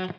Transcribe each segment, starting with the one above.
Hi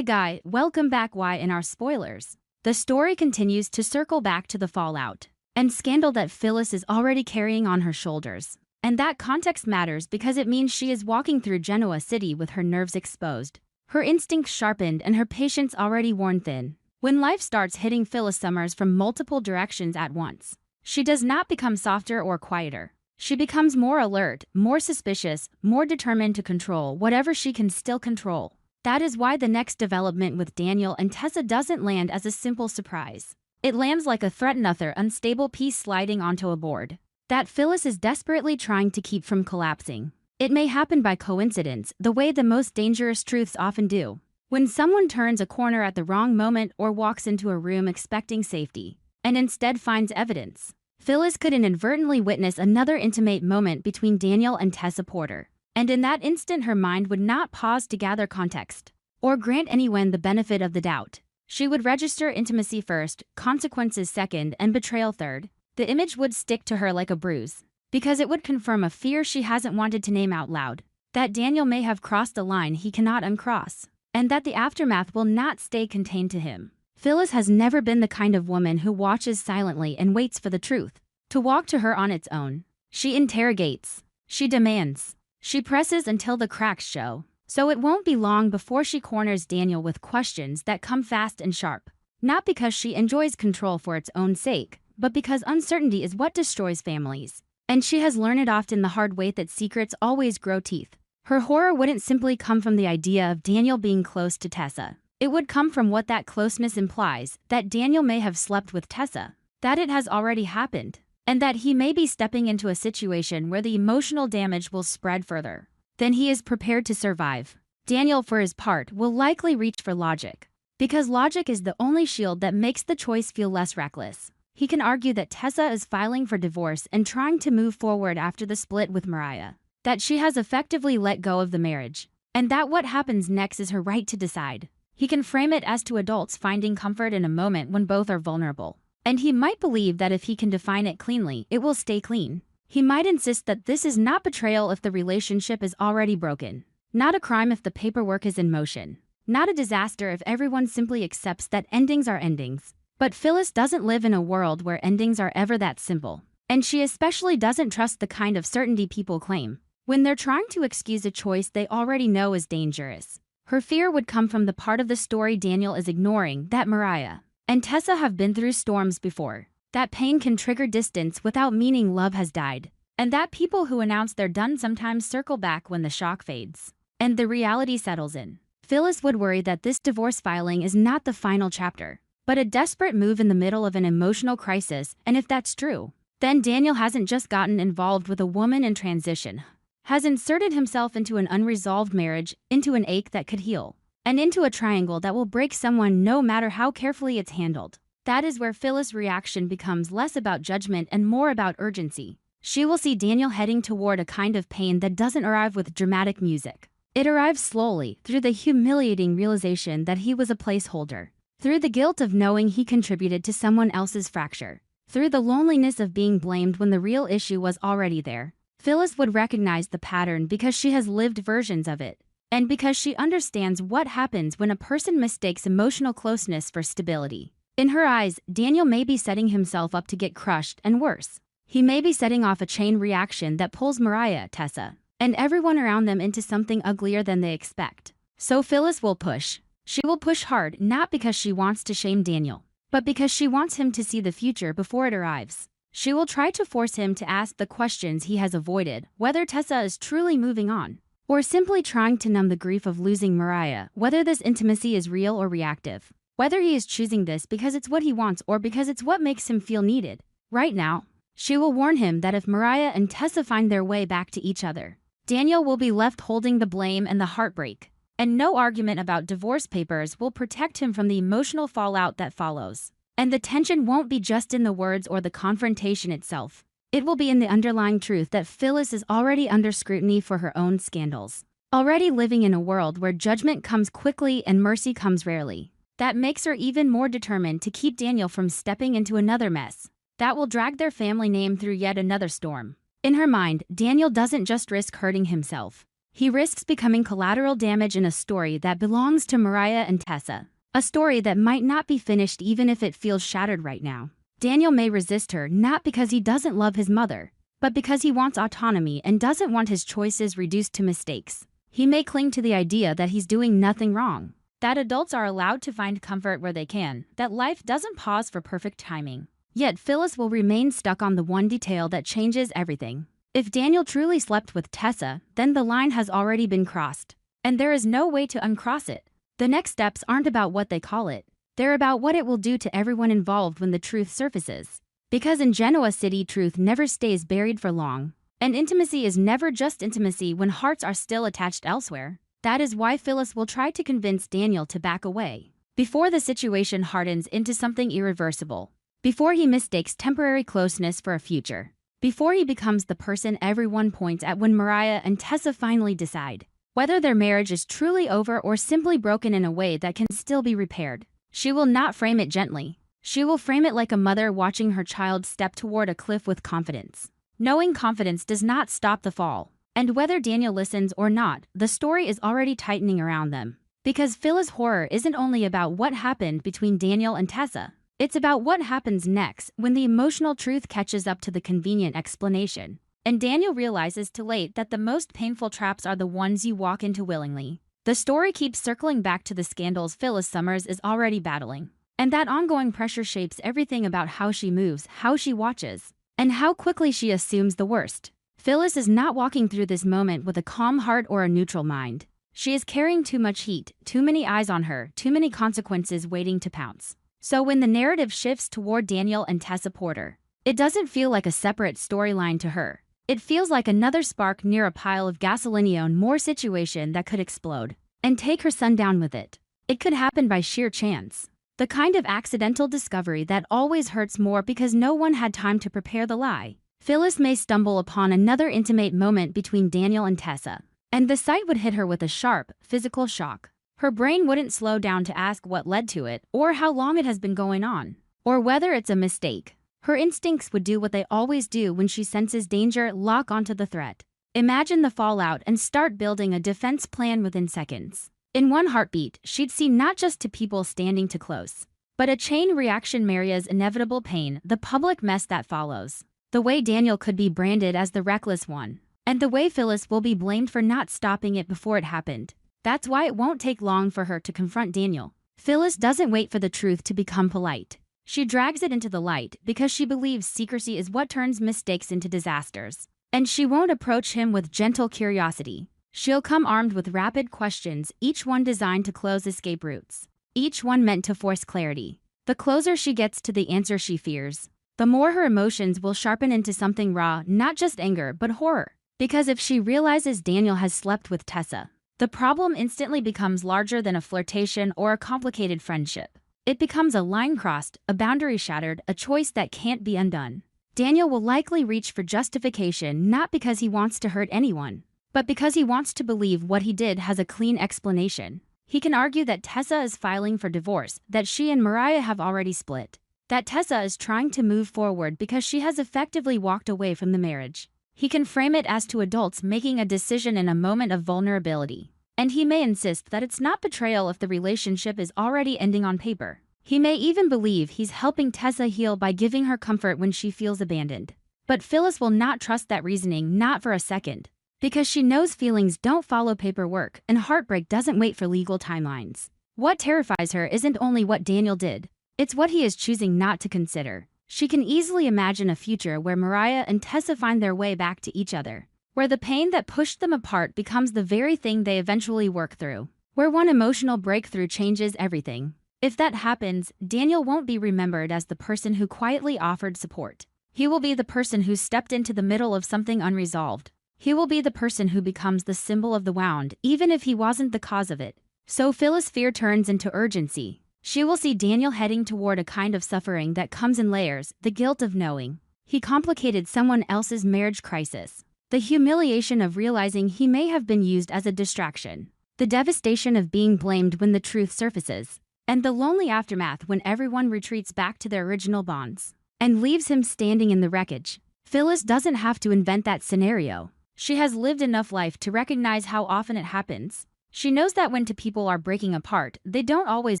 Guy, welcome back. Why in our spoilers? The story continues to circle back to the fallout and scandal that Phyllis is already carrying on her shoulders. And that context matters because it means she is walking through Genoa City with her nerves exposed, her instincts sharpened, and her patience already worn thin. When life starts hitting Phyllis Summers from multiple directions at once, she does not become softer or quieter. She becomes more alert, more suspicious, more determined to control whatever she can still control. That is why the next development with Daniel and Tessa doesn't land as a simple surprise. It lands like a threat, another unstable piece sliding onto a board that Phyllis is desperately trying to keep from collapsing. It may happen by coincidence, the way the most dangerous truths often do. When someone turns a corner at the wrong moment or walks into a room expecting safety, and instead finds evidence, Phyllis could inadvertently witness another intimate moment between Daniel and Tessa Porter. And in that instant her mind would not pause to gather context, or grant anyone the benefit of the doubt. She would register intimacy first, consequences second, and betrayal third. The image would stick to her like a bruise, because it would confirm a fear she hasn't wanted to name out loud, that Daniel may have crossed a line he cannot uncross, and that the aftermath will not stay contained to him. Phyllis has never been the kind of woman who watches silently and waits for the truth to walk to her on its own. She interrogates. She demands. She presses until the cracks show. So it won't be long before she corners Daniel with questions that come fast and sharp. Not because she enjoys control for its own sake, but because uncertainty is what destroys families. And she has learned it often the hard way that secrets always grow teeth. Her horror wouldn't simply come from the idea of Daniel being close to Tessa. It would come from what that closeness implies, that Daniel may have slept with Tessa, that it has already happened, and that he may be stepping into a situation where the emotional damage will spread further than he is prepared to survive. Daniel, for his part, will likely reach for logic, because logic is the only shield that makes the choice feel less reckless. He can argue that Tessa is filing for divorce and trying to move forward after the split with Mariah, that she has effectively let go of the marriage, and that what happens next is her right to decide. He can frame it as two adults finding comfort in a moment when both are vulnerable. And he might believe that if he can define it cleanly, it will stay clean. He might insist that this is not betrayal if the relationship is already broken, not a crime if the paperwork is in motion, not a disaster if everyone simply accepts that endings are endings. But Phyllis doesn't live in a world where endings are ever that simple. And she especially doesn't trust the kind of certainty people claim when they're trying to excuse a choice they already know is dangerous. Her fear would come from the part of the story Daniel is ignoring, that Mariah and Tessa have been through storms before. That pain can trigger distance without meaning love has died. And that people who announce they're done sometimes circle back when the shock fades and the reality settles in. Phyllis would worry that this divorce filing is not the final chapter, but a desperate move in the middle of an emotional crisis. And if that's true, then Daniel hasn't just gotten involved with a woman in transition, has inserted himself into an unresolved marriage, into an ache that could heal, and into a triangle that will break someone no matter how carefully it's handled. That is where Phyllis' reaction becomes less about judgment and more about urgency. She will see Daniel heading toward a kind of pain that doesn't arrive with dramatic music. It arrives slowly, through the humiliating realization that he was a placeholder, through the guilt of knowing he contributed to someone else's fracture, through the loneliness of being blamed when the real issue was already there. Phyllis would recognize the pattern because she has lived versions of it, and because she understands what happens when a person mistakes emotional closeness for stability. In her eyes, Daniel may be setting himself up to get crushed, and worse, he may be setting off a chain reaction that pulls Mariah, Tessa, and everyone around them into something uglier than they expect. So Phyllis will push. She will push hard, not because she wants to shame Daniel, but because she wants him to see the future before it arrives. She will try to force him to ask the questions he has avoided, whether Tessa is truly moving on, or simply trying to numb the grief of losing Mariah, whether this intimacy is real or reactive, whether he is choosing this because it's what he wants or because it's what makes him feel needed. Right now, she will warn him that if Mariah and Tessa find their way back to each other, Daniel will be left holding the blame and the heartbreak, and no argument about divorce papers will protect him from the emotional fallout that follows. And the tension won't be just in the words or the confrontation itself. It will be in the underlying truth that Phyllis is already under scrutiny for her own scandals. already living in a world where judgment comes quickly and mercy comes rarely. That makes her even more determined to keep Daniel from stepping into another mess that will drag their family name through yet another storm. In her mind, Daniel doesn't just risk hurting himself. He risks becoming collateral damage in a story that belongs to Mariah and Tessa. A story that might not be finished even if it feels shattered right now. Daniel may resist her not because he doesn't love his mother, but because he wants autonomy and doesn't want his choices reduced to mistakes. He may cling to the idea that he's doing nothing wrong, that adults are allowed to find comfort where they can, that life doesn't pause for perfect timing. Yet Phyllis will remain stuck on the one detail that changes everything. If Daniel truly slept with Tessa, then the line has already been crossed, and there is no way to uncross it. The next steps aren't about what they call it. They're about what it will do to everyone involved when the truth surfaces. Because in Genoa City, truth never stays buried for long. And intimacy is never just intimacy when hearts are still attached elsewhere. That is why Phyllis will try to convince Daniel to back away, before the situation hardens into something irreversible. Before he mistakes temporary closeness for a future. Before he becomes the person everyone points at when Mariah and Tessa finally decide whether their marriage is truly over or simply broken in a way that can still be repaired. She will not frame it gently. She will frame it like a mother watching her child step toward a cliff with confidence. Knowing confidence does not stop the fall. And whether Daniel listens or not, the story is already tightening around them. Because Phyllis' horror isn't only about what happened between Daniel and Tessa. It's about what happens next when the emotional truth catches up to the convenient explanation. And Daniel realizes too late that the most painful traps are the ones you walk into willingly. The story keeps circling back to the scandals Phyllis Summers is already battling. And that ongoing pressure shapes everything about how she moves, how she watches, and how quickly she assumes the worst. Phyllis is not walking through this moment with a calm heart or a neutral mind. She is carrying too much heat, too many eyes on her, too many consequences waiting to pounce. So when the narrative shifts toward Daniel and Tessa Porter, it doesn't feel like a separate storyline to her. It feels like another spark near a pile of gasoline, more situation that could explode and take her son down with it. It could happen by sheer chance. The kind of accidental discovery that always hurts more because no one had time to prepare the lie. Phyllis may stumble upon another intimate moment between Daniel and Tessa, and the sight would hit her with a sharp, physical shock. Her brain wouldn't slow down to ask what led to it, or how long it has been going on, or whether it's a mistake. Her instincts would do what they always do when she senses danger, lock onto the threat. Imagine the fallout and start building a defense plan within seconds. In one heartbeat, she'd see not just two people standing too close, but a chain reaction, Maria's inevitable pain, the public mess that follows. The way Daniel could be branded as the reckless one, and the way Phyllis will be blamed for not stopping it before it happened. That's why it won't take long for her to confront Daniel. Phyllis doesn't wait for the truth to become polite. She drags it into the light because she believes secrecy is what turns mistakes into disasters. And she won't approach him with gentle curiosity. She'll come armed with rapid questions, each one designed to close escape routes. Each one meant to force clarity. The closer she gets to the answer she fears, the more her emotions will sharpen into something raw, not just anger, but horror. Because if she realizes Daniel has slept with Tessa, the problem instantly becomes larger than a flirtation or a complicated friendship. It becomes a line crossed, a boundary shattered, a choice that can't be undone. Daniel will likely reach for justification not because he wants to hurt anyone, but because he wants to believe what he did has a clean explanation. He can argue that Tessa is filing for divorce, that she and Mariah have already split, that Tessa is trying to move forward because she has effectively walked away from the marriage. He can frame it as two adults making a decision in a moment of vulnerability. And he may insist that it's not betrayal if the relationship is already ending on paper. He may even believe he's helping Tessa heal by giving her comfort when she feels abandoned. But Phyllis will not trust that reasoning, not for a second. Because she knows feelings don't follow paperwork and heartbreak doesn't wait for legal timelines. What terrifies her isn't only what Daniel did, it's what he is choosing not to consider. She can easily imagine a future where Mariah and Tessa find their way back to each other, where the pain that pushed them apart becomes the very thing they eventually work through, where one emotional breakthrough changes everything. If that happens, Daniel won't be remembered as the person who quietly offered support. He will be the person who stepped into the middle of something unresolved. He will be the person who becomes the symbol of the wound, even if he wasn't the cause of it. So Phyllis' fear turns into urgency. She will see Daniel heading toward a kind of suffering that comes in layers, the guilt of knowing he complicated someone else's marriage crisis, The humiliation of realizing he may have been used as a distraction. The devastation of being blamed when the truth surfaces. And the lonely aftermath when everyone retreats back to their original bonds and leaves him standing in the wreckage. Phyllis doesn't have to invent that scenario. She has lived enough life to recognize how often it happens. She knows that when two people are breaking apart, they don't always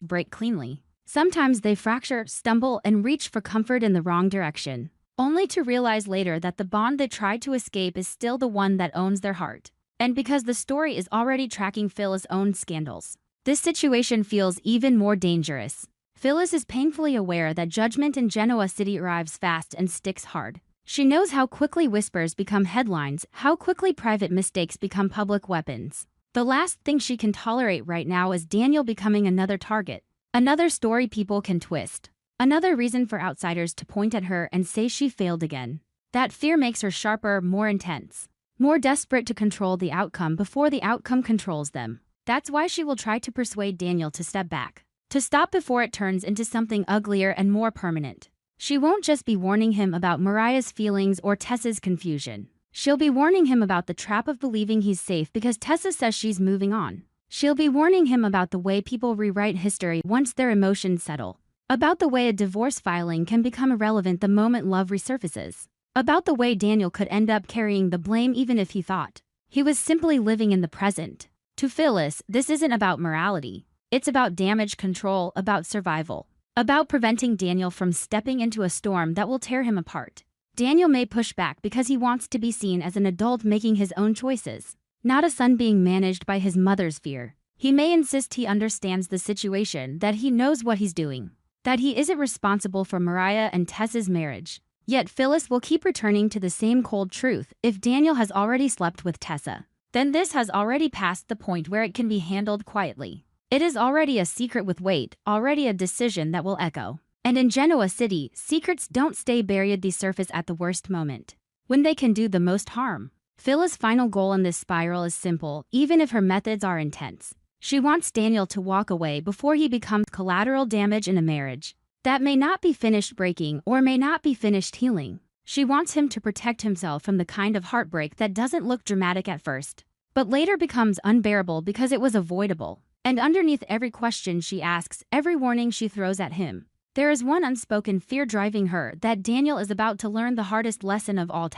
break cleanly. Sometimes they fracture, stumble, and reach for comfort in the wrong direction, only to realize later that the bond they tried to escape is still the one that owns their heart. And because the story is already tracking Phyllis' own scandals, this situation feels even more dangerous. Phyllis is painfully aware that judgment in Genoa City arrives fast and sticks hard. She knows how quickly whispers become headlines, how quickly private mistakes become public weapons. The last thing she can tolerate right now is Daniel becoming another target. Another story people can twist. Another reason for outsiders to point at her and say she failed again. That fear makes her sharper, more intense, more desperate to control the outcome before the outcome controls them. That's why she will try to persuade Daniel to step back, to stop before it turns into something uglier and more permanent. She won't just be warning him about Mariah's feelings or Tessa's confusion. She'll be warning him about the trap of believing he's safe because Tessa says she's moving on. She'll be warning him about the way people rewrite history once their emotions settle. About the way a divorce filing can become irrelevant the moment love resurfaces. About the way Daniel could end up carrying the blame even if he thought he was simply living in the present. To Phyllis, this isn't about morality. It's about damage control, about survival. About preventing Daniel from stepping into a storm that will tear him apart. Daniel may push back because he wants to be seen as an adult making his own choices, not a son being managed by his mother's fear. He may insist he understands the situation, that he knows what he's doing, that he isn't responsible for Mariah and Tessa's marriage. Yet Phyllis will keep returning to the same cold truth. If Daniel has already slept with Tessa, then this has already passed the point where it can be handled quietly. It is already a secret with weight, already a decision that will echo. And in Genoa City, secrets don't stay buried, they surface at the worst moment, when they can do the most harm. Phyllis' final goal in this spiral is simple, even if her methods are intense. She wants Daniel to walk away before he becomes collateral damage in a marriage that may not be finished breaking or may not be finished healing. She wants him to protect himself from the kind of heartbreak that doesn't look dramatic at first, but later becomes unbearable because it was avoidable. And underneath every question she asks, every warning she throws at him, there is one unspoken fear driving her, that Daniel is about to learn the hardest lesson of all.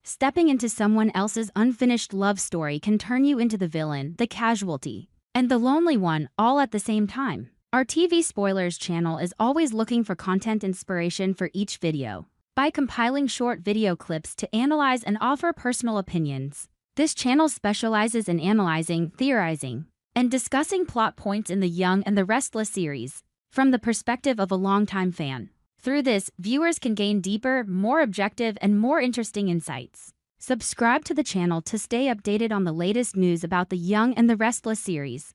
Stepping into someone else's unfinished love story can turn you into the villain, the casualty, and the lonely one, all at the same time. Our TV Spoilers channel is always looking for content inspiration for each video. By compiling short video clips to analyze and offer personal opinions, this channel specializes in analyzing, theorizing, and discussing plot points in the Young and the Restless series from the perspective of a longtime fan. Through this, viewers can gain deeper, more objective, and more interesting insights. Subscribe to the channel to stay updated on the latest news about the Young and the Restless series.